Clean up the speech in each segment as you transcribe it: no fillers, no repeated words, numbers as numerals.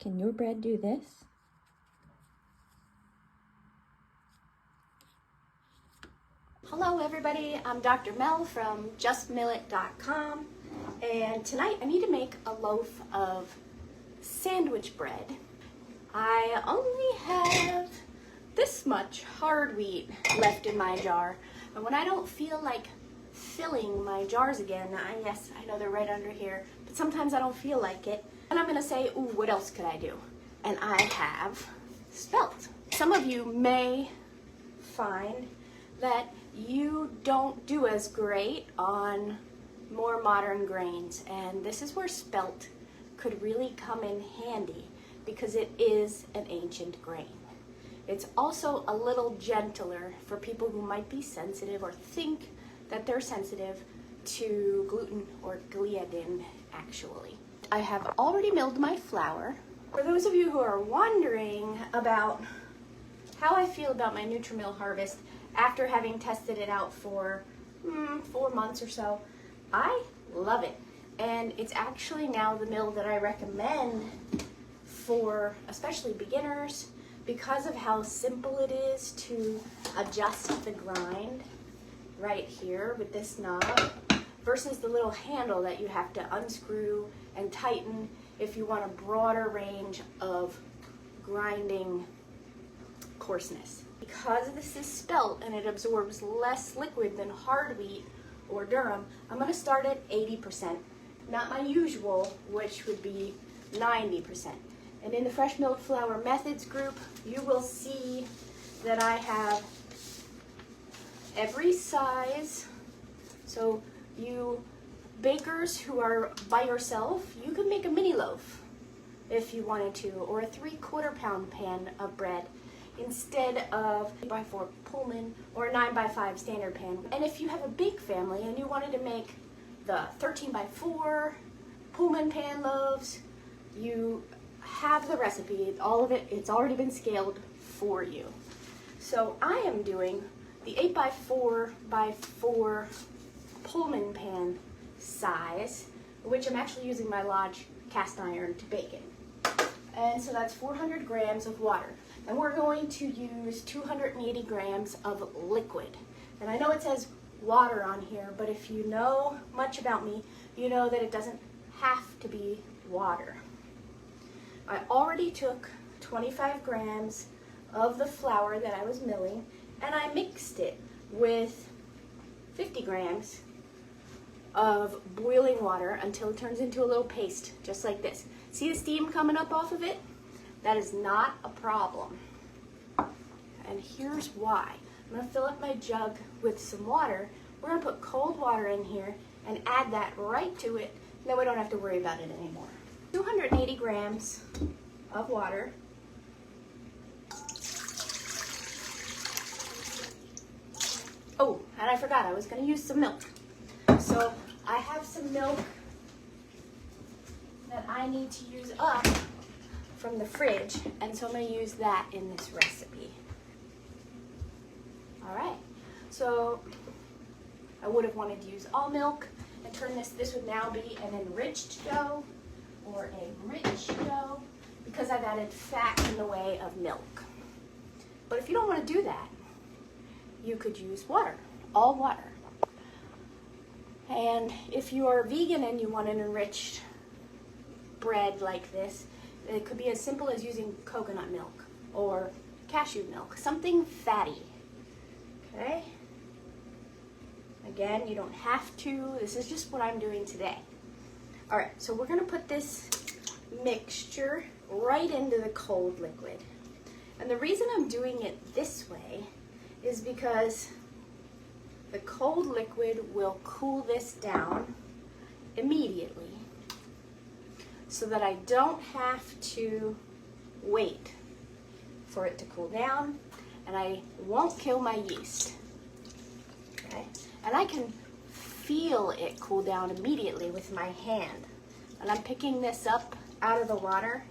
Can your bread do this? Hello everybody, I'm Dr. Mel from justmillet.com, and tonight I need to make a loaf of sandwich bread. I only have this much hard wheat left in my jar, and when I don't feel like filling my jars again, yes, I know they're right under here, but sometimes I don't feel like it, and I'm gonna say, ooh, what else could I do? And I have spelt. Some of you may find that you don't do as great on more modern grains, and this is where spelt could really come in handy because it is an ancient grain. It's also a little gentler for people who might be sensitive or think that they're sensitive to gluten or gliadin actually. I have already milled my flour. For those of you who are wondering about how I feel about my Nutri-Mill harvest after having tested it out for 4 months or so, I love it. And it's actually now the mill that I recommend for especially beginners because of how simple it is to adjust the grind right here with this knob versus the little handle that you have to unscrew and tighten if you want a broader range of grinding coarseness. Because this is spelt and it absorbs less liquid than hard wheat or durum, I'm going to start at 80%, not my usual, which would be 90%. And in the fresh milled flour methods group, you will see that I have every size. So you bakers who are by yourself, you could make a mini loaf if you wanted to, or a 3/4 pound pan of bread instead of 8x4 Pullman or a 9x5 standard pan. And if you have a big family and you wanted to make the 13x4 Pullman pan loaves, you have the recipe, all of it, it's already been scaled for you. So I am doing the 8x4x4 Pullman pan size, which I'm actually using my Lodge cast iron to bake in. And so that's 400 grams of water. And we're going to use 280 grams of liquid. And I know it says water on here, but if you know much about me, you know that it doesn't have to be water. I already took 25 grams of the flour that I was milling, and I mixed it with 50 grams of boiling water until it turns into a little paste, just like this. See the steam coming up off of it? That is not a problem. And here's why. I'm going to fill up my jug with some water. We're going to put cold water in here and add that right to it. Then we don't have to worry about it anymore. 280 grams of water. Oh, and I forgot, I was going to use some milk. So I have some milk that I need to use up from the fridge, and so I'm going to use that in this recipe. All right, so I would have wanted to use all milk and turn this would now be an enriched dough or a rich dough because I've added fat in the way of milk. But if you don't want to do that, you could use water, all water. And if you are vegan and you want an enriched bread like this, it could be as simple as using coconut milk or cashew milk, something fatty. Okay? Again, you don't have to. This is just what I'm doing today. All right, so we're going to put this mixture right into the cold liquid. And the reason I'm doing it this way is because the cold liquid will cool this down immediately so that I don't have to wait for it to cool down, and I won't kill my yeast. Okay? And I can feel it cool down immediately with my hand. And I'm picking this up out of the water.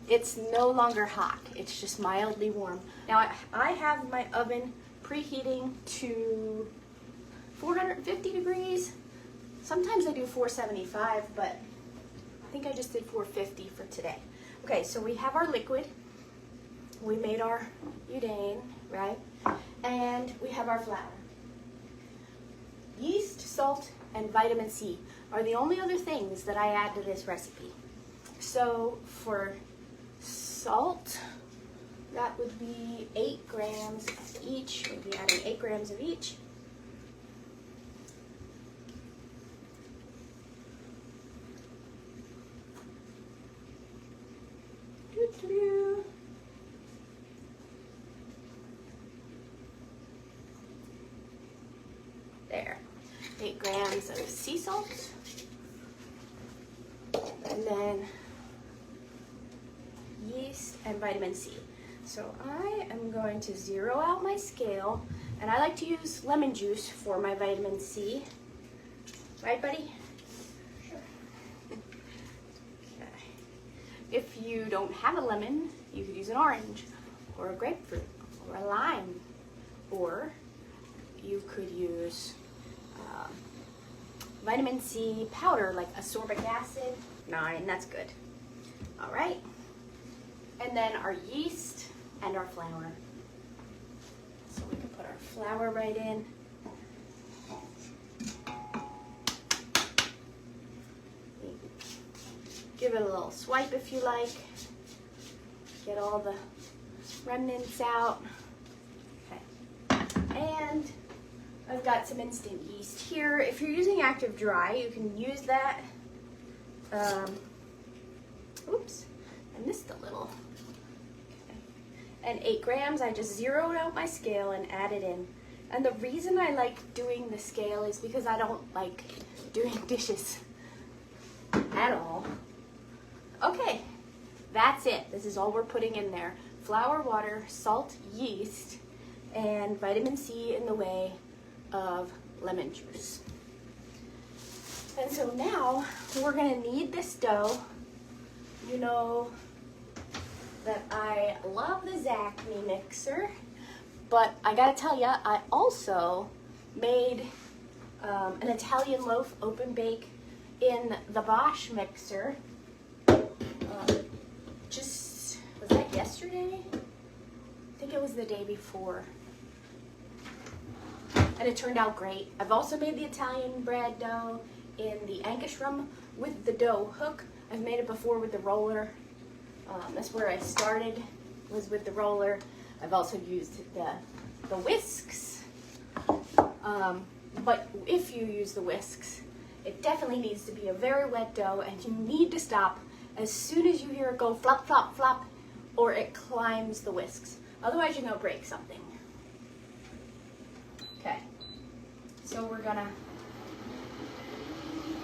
It's no longer hot, it's just mildly warm. Now I have my oven preheating to 450 degrees. Sometimes I do 475, but I think I just did 450 for today. Okay, so we have our liquid. We made our udane, right? And we have our flour. Yeast, salt, and vitamin C are the only other things that I add to this recipe. So for salt, that would be 8 grams of each. We'll be adding 8 grams of each. There, 8 grams of sea salt, and then yeast and vitamin C. So I am going to zero out my scale, and I like to use lemon juice for my vitamin C. Right, buddy? Sure. Okay. If you don't have a lemon, you could use an orange, or a grapefruit, or a lime, or you could use vitamin C powder, like ascorbic acid. 9, that's good. All right. And then our yeast and our flour. So we can put our flour right in. Give it a little swipe if you like. Get all the remnants out. Okay. And I've got some instant yeast here. If you're using active dry, you can use that. Oops, I missed a little. Okay. And 8 grams, I just zeroed out my scale and added in. And the reason I like doing the scale is because I don't like doing dishes at all. Okay, that's it. This is all we're putting in there. Flour, water, salt, yeast, and vitamin C in the way of lemon juice. And so now we're gonna knead this dough. You know that I love the Zacme mixer, but I gotta tell you, I also made an Italian loaf open bake in the Bosch mixer. Was that yesterday? I think it was the day before. And it turned out great. I've also made the Italian bread dough in the Angstrom with the dough hook. I've made it before with the roller. That's where I started, was with the roller. I've also used the whisks. But if you use the whisks, it definitely needs to be a very wet dough, and you need to stop as soon as you hear it go flop, flop, flop, or it climbs the whisks. Otherwise, you're gonna break something. Okay, so we're gonna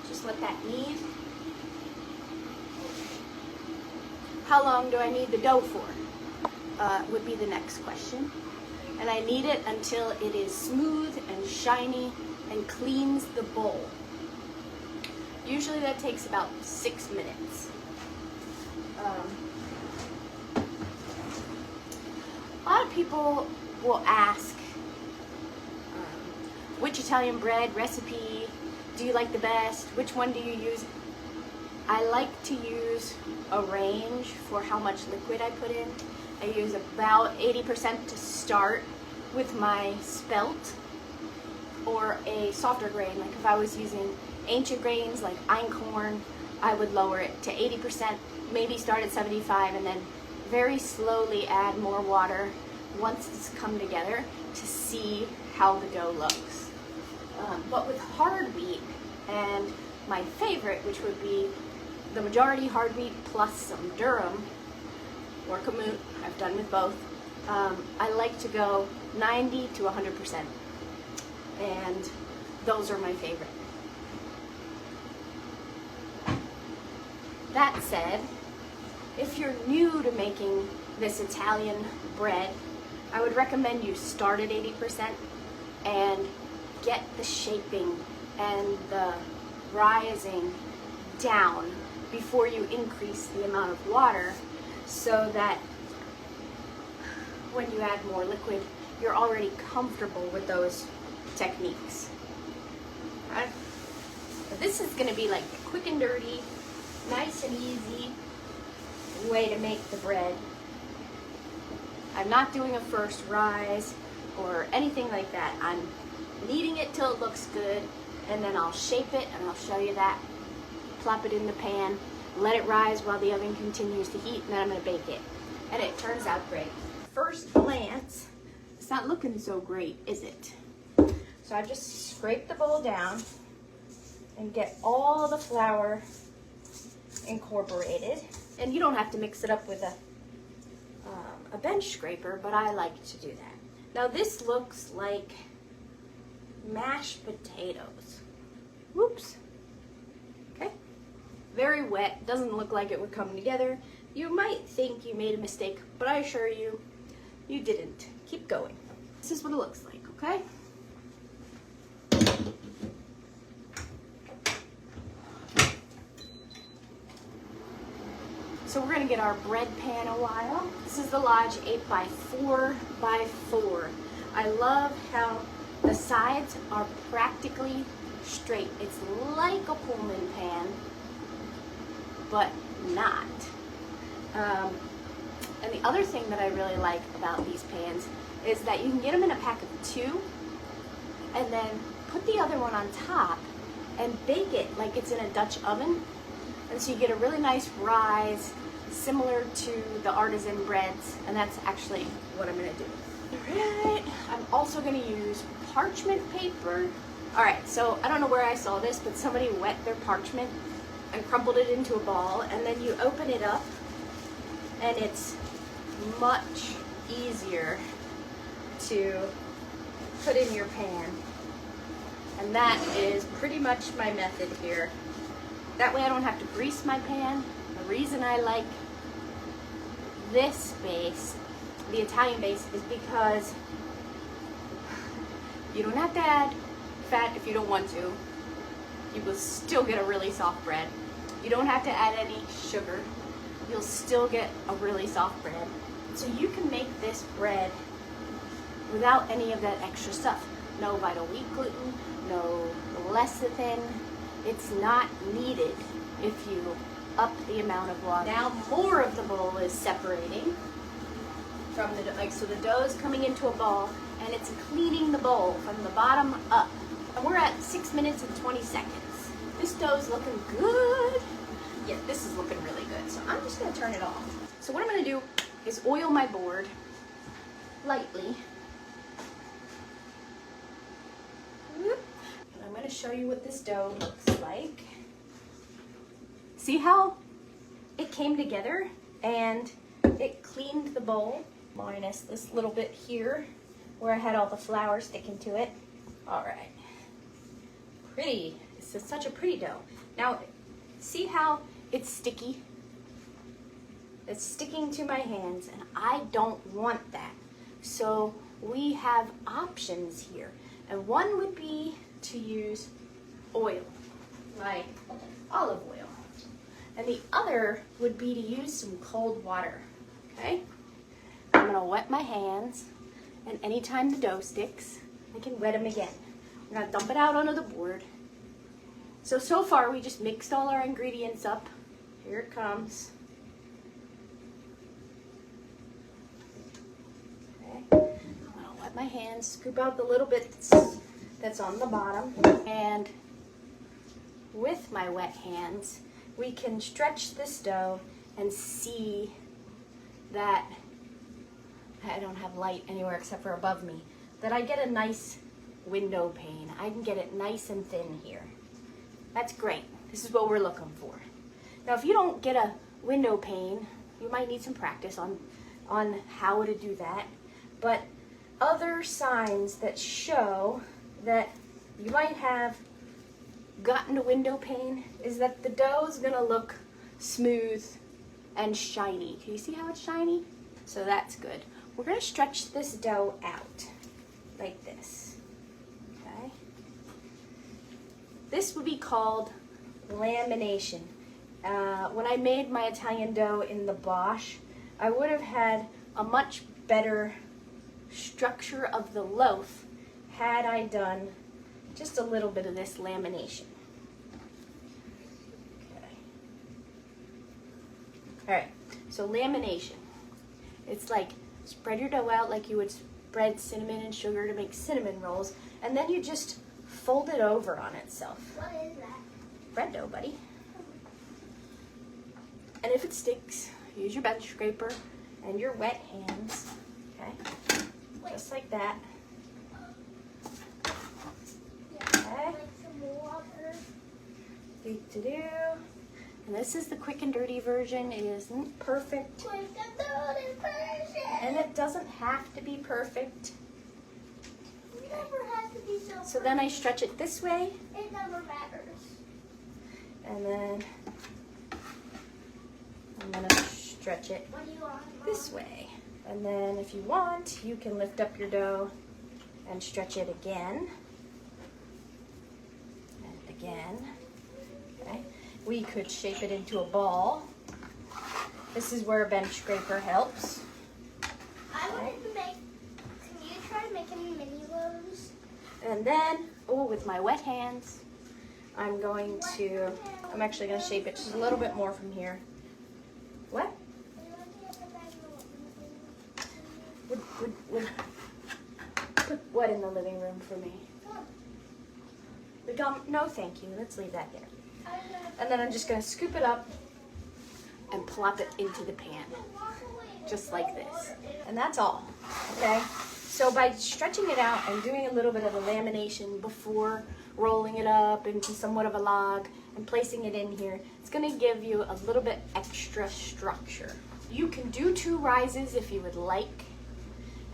just let that knead. How long do I knead the dough for? Would be the next question. And I knead it until it is smooth and shiny and cleans the bowl. Usually that takes about 6 minutes. A lot of people will ask, which Italian bread recipe do you like the best? Which one do you use? I like to use a range for how much liquid I put in. I use about 80% to start with my spelt, or a softer grain. Like if I was using ancient grains like einkorn, I would lower it to 80%, maybe start at 75, and then very slowly add more water once it's come together to see how the dough looks. But with hard wheat, and my favorite, which would be the majority hard wheat plus some durum or kamut, I've done with both, I like to go 90 to 100%, and those are my favorite. That said, if you're new to making this Italian bread, I would recommend you start at 80% and get the shaping and the rising down before you increase the amount of water, so that when you add more liquid, you're already comfortable with those techniques. Okay? But this is going to be like quick and dirty, nice and easy. way to make the bread. I'm not doing a first rise or anything like that. I'm kneading it till it looks good, and then I'll shape it, and I'll show you that. Plop it in the pan, let it rise while the oven continues to heat, and then I'm gonna bake it. And it turns out great. First glance, it's not looking so great, is it? So I just scrape the bowl down and get all the flour incorporated. And you don't have to mix it up with a bench scraper, but I like to do that. Now this looks like mashed potatoes. Whoops. Okay. Very wet, doesn't look like it would come together. You might think you made a mistake, but I assure you, you didn't. Keep going. This is what it looks like, okay? So we're gonna get our bread pan a while. This is the Lodge 8x4x4. I love how the sides are practically straight. It's like a Pullman pan, but not. And the other thing that I really like about these pans is that you can get them in a pack of 2 and then put the other one on top and bake it like it's in a Dutch oven. And so you get a really nice rise, similar to the artisan breads, and that's actually what I'm gonna do. All right, I'm also gonna use parchment paper. All right, so I don't know where I saw this, but somebody wet their parchment and crumpled it into a ball, and then you open it up, and it's much easier to put in your pan. And that is pretty much my method here. That way I don't have to grease my pan. The reason I like this base, the Italian base, is because you don't have to add fat if you don't want to. You will still get a really soft bread. You don't have to add any sugar. You'll still get a really soft bread. So you can make this bread without any of that extra stuff. No vital wheat gluten, no lecithin. It's not needed if you up the amount of water. Now more of the bowl is separating from the dough. So the dough is coming into a ball, and it's cleaning the bowl from the bottom up. And we're at 6 minutes and 20 seconds. This dough's looking good. Yeah, this is looking really good. So I'm just gonna turn it off. So what I'm gonna do is oil my board lightly. And I'm gonna show you what this dough looks like. See how it came together and it cleaned the bowl, minus this little bit here where I had all the flour sticking to it. All right, pretty. This is such a pretty dough. Now, see how it's sticky? It's sticking to my hands, and I don't want that. So we have options here, and one would be to use oil, like olive oil. And the other would be to use some cold water, okay? I'm gonna wet my hands, and anytime the dough sticks, I can wet them again. I'm gonna dump it out onto the board. So far we just mixed all our ingredients up. Here it comes. Okay, I'm gonna wet my hands, scoop out the little bits that's on the bottom, and with my wet hands, we can stretch this dough and see that I don't have light anywhere except for above me, that I get a nice window pane. I can get it nice and thin here. That's great. This is what we're looking for. Now, if you don't get a window pane, you might need some practice on how to do that. But other signs that show that you might have gotten a window pane is that the dough is gonna look smooth and shiny. Can you see how it's shiny? So that's good. We're gonna stretch this dough out like this, okay? This would be called lamination. When I made my Italian dough in the Bosch, I would have had a much better structure of the loaf had I done just a little bit of this lamination. Okay. All right, So lamination. It's like spread your dough out like you would spread cinnamon and sugar to make cinnamon rolls, and then you just fold it over on itself. What is that? Bread dough, buddy. And if it sticks, use your bench scraper and your wet hands. Okay? Just like that. Okay. Like some water. Do-do-do. And this is the quick and dirty version. It isn't perfect. Quick and dirty version. And it doesn't have to be perfect. It never has to be so. So then I stretch it this way. It never matters. And then I'm going to stretch it What do you want, Mom? this way. And then if you want, you can lift up your dough and stretch it again. And again. Okay. We could shape it into a ball. This is where a bench scraper helps. I wanted to make. Can you try making mini loaves? And then, oh, with my wet hands, I'm actually going to shape it just a little bit more from here. What? Would put what in the living room for me? The gum? No, thank you. Let's leave that there. And then I'm just going to scoop it up and plop it into the pan, just like this. And that's all, okay? So by stretching it out and doing a little bit of a lamination before rolling it up into somewhat of a log and placing it in here, it's going to give you a little bit extra structure. You can do 2 rises if you would like,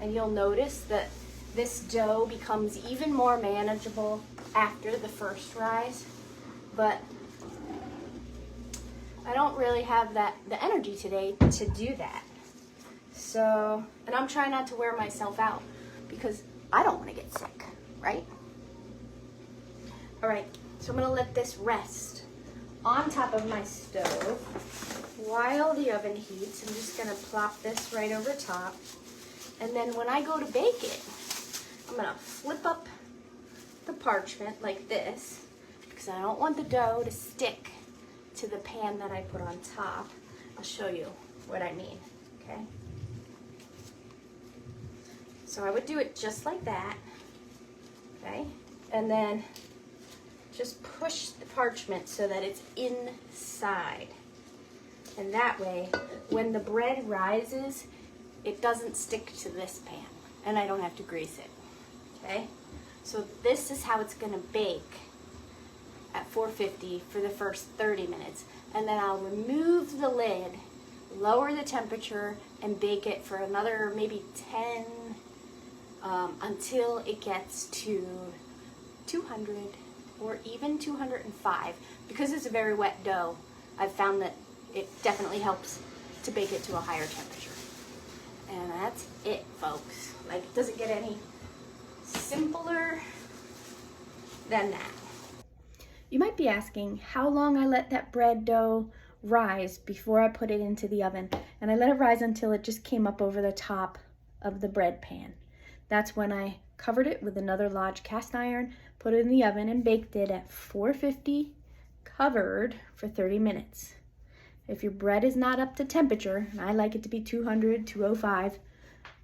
and you'll notice that this dough becomes even more manageable after the first rise, but I don't really have the energy today to do that. So, and I'm trying not to wear myself out because I don't want to get sick, right? All right, so I'm gonna let this rest on top of my stove while the oven heats. I'm just gonna plop this right over top. And then when I go to bake it, I'm gonna flip up the parchment like this because I don't want the dough to stick to the pan that I put on top. I'll show you what I mean, okay? So I would do it just like that, okay? And then just push the parchment so that it's inside. And that way, when the bread rises, it doesn't stick to this pan, and I don't have to grease it, okay? So this is how it's gonna bake at 450 for the first 30 minutes. And then I'll remove the lid, lower the temperature, and bake it for another maybe 10 until it gets to 200 or even 205. Because it's a very wet dough, I've found that it definitely helps to bake it to a higher temperature. And that's it, folks. Like, it doesn't get any simpler than that. You might be asking how long I let that bread dough rise before I put it into the oven. And I let it rise until it just came up over the top of the bread pan. That's when I covered it with another large cast iron, put it in the oven, and baked it at 450, covered for 30 minutes. If your bread is not up to temperature, and I like it to be 200, 205,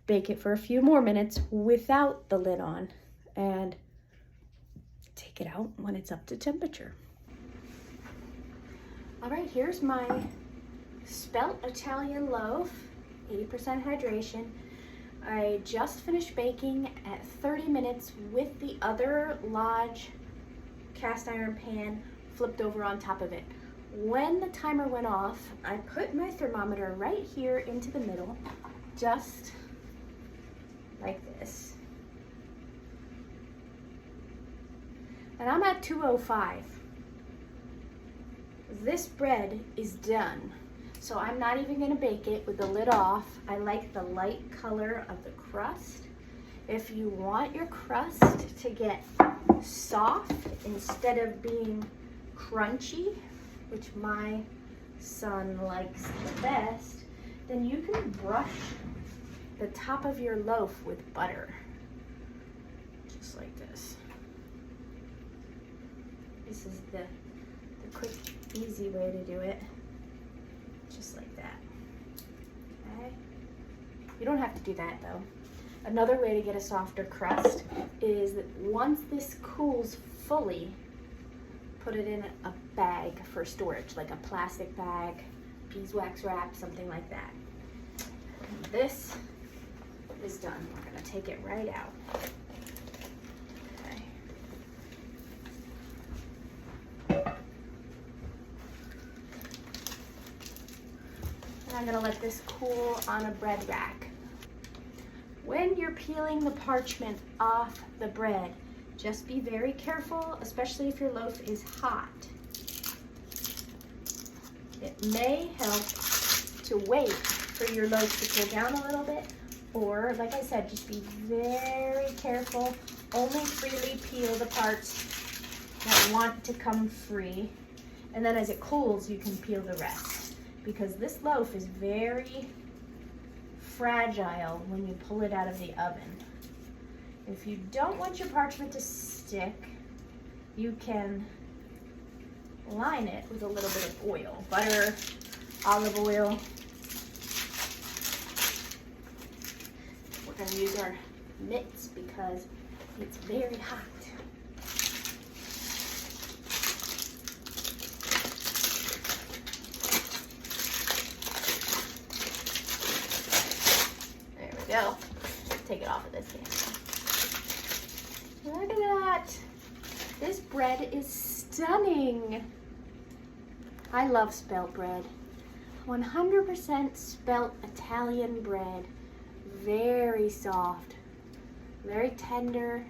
bake it for a few more minutes without the lid on, and take it out when it's up to temperature. All right, here's my Spelt Italian loaf, 80% hydration. I just finished baking at 30 minutes with the other large cast iron pan flipped over on top of it. When the timer went off, I put my thermometer right here into the middle, just like this. And I'm at 205. This bread is done. So I'm not even gonna bake it with the lid off. I like the light color of the crust. If you want your crust to get soft instead of being crunchy, which my son likes the best, then you can brush the top of your loaf with butter, just like this. This is the quick, easy way to do it, just like that. You don't have to do that though. Another way to get a softer crust is that once this cools fully, put it in a bag for storage, like a plastic bag, beeswax wrap, something like that. And this is done. We're gonna take it right out. Okay. And I'm gonna let this cool on a bread rack. When you're peeling the parchment off the bread, just be very careful, especially if your loaf is hot. It may help to wait for your loaf to cool down a little bit, or like I said, just be very careful. Only freely peel the parts that want to come free, and then as it cools, you can peel the rest, because this loaf is very fragile when you pull it out of the oven. If you don't want your parchment to stick, you can line it with a little bit of oil, butter, olive oil. We're going to use our mitts because it's very hot. Go. Take it off of this camera. Look at that. This bread is stunning. I love spelt bread. 100% spelt Italian bread. Very soft, very tender,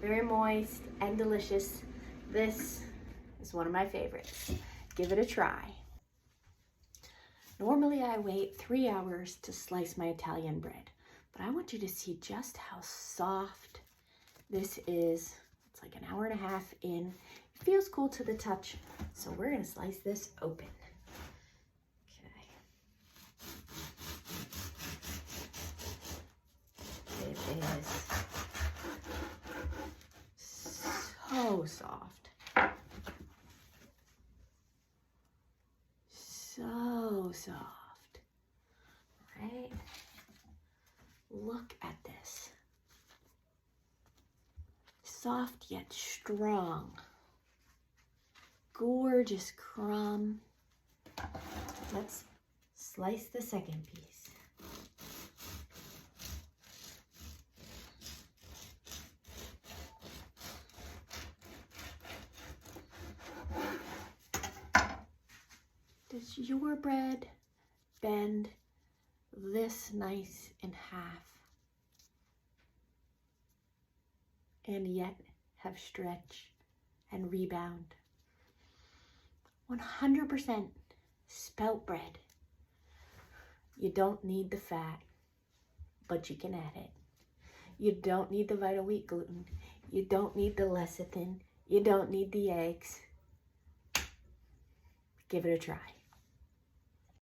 very moist and delicious. This is one of my favorites. Give it a try. Normally I wait 3 hours to slice my Italian bread. But I want you to see just how soft this is. It's like an hour and a half in. It feels cool to the touch. So we're gonna slice this open. Okay. It is so soft. So soft, right? Look at this. Soft yet strong. Gorgeous crumb. Let's slice the second piece. Does your bread bend this nice in half and yet have stretch and rebound? 100% spelt bread. You don't need the fat, but you can add it. You don't need the vital wheat gluten. You don't need the lecithin. You don't need the eggs. Give it a try.